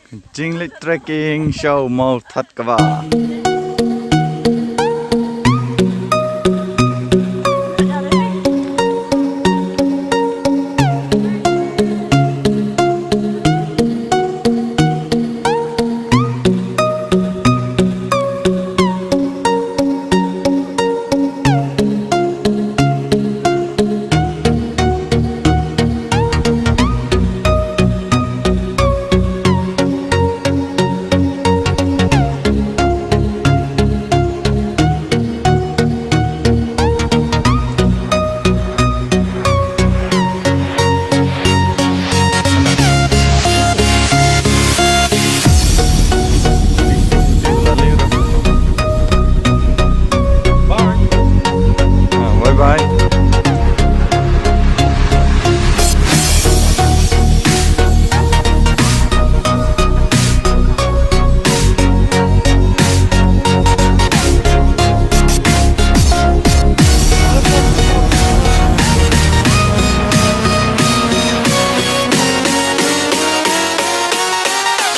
Jing lịch trekking show màu thật cả bà.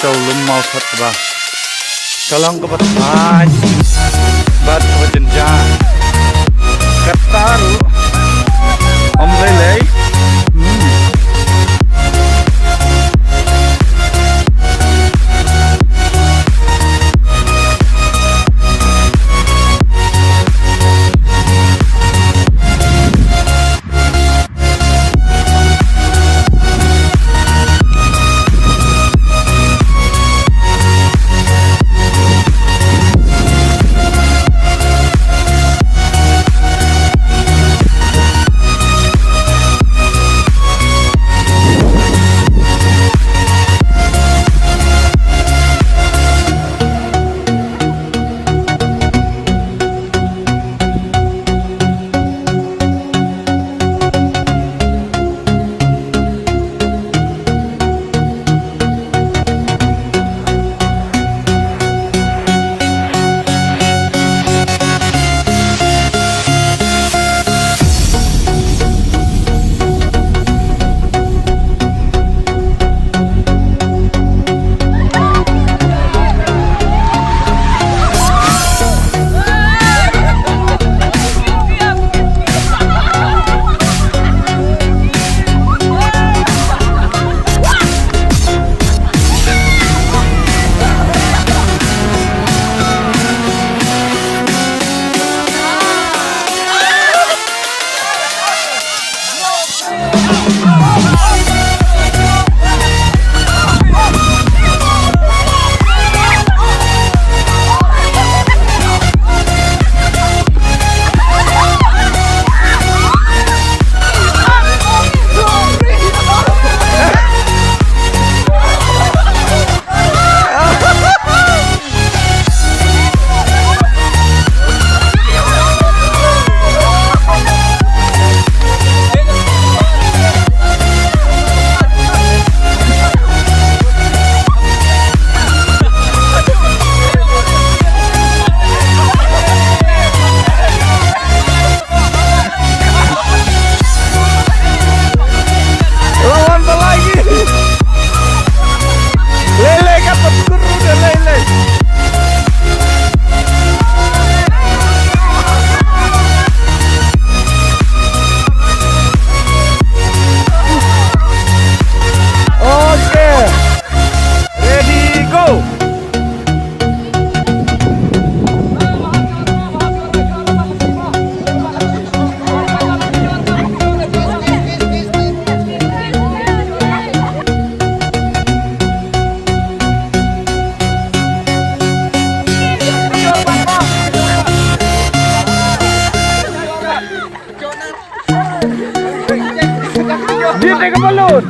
Show lum mau thật ba. Kalau ke betai, bat berjenja, kataru, om lele. Dia tengah balon.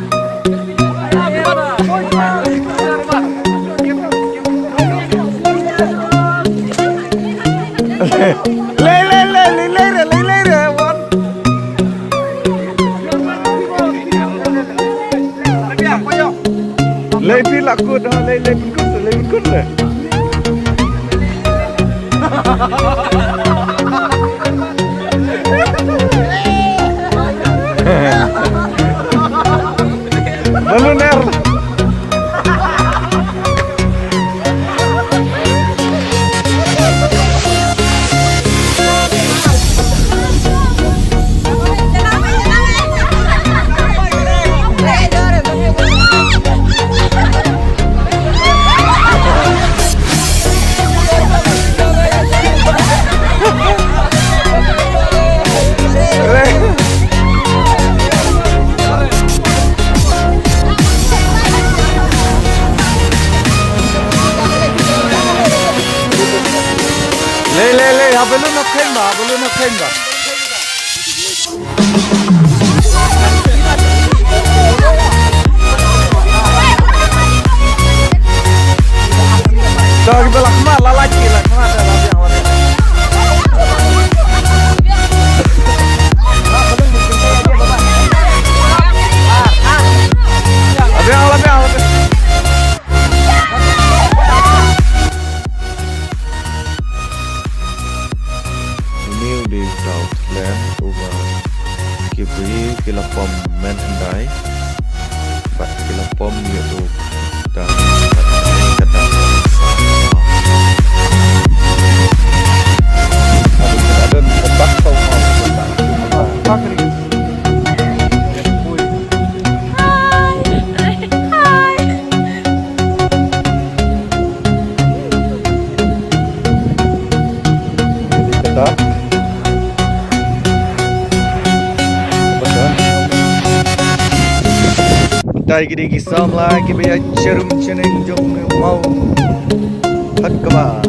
Lele, wan. Lele laku dah, lele pun le. Baloner. Ya belum nak kain ba, belum nak kain ba. Dah kita lakma, lalaki lakma ada lagi yang warna. Ini udah Southland over Kibri Kilapom Menhandai, but Kilapom yaitu dah kata. Ada obat tau mau pakai. Tay gidi gisam lagi biar cerum ceneng jong mau hat keba.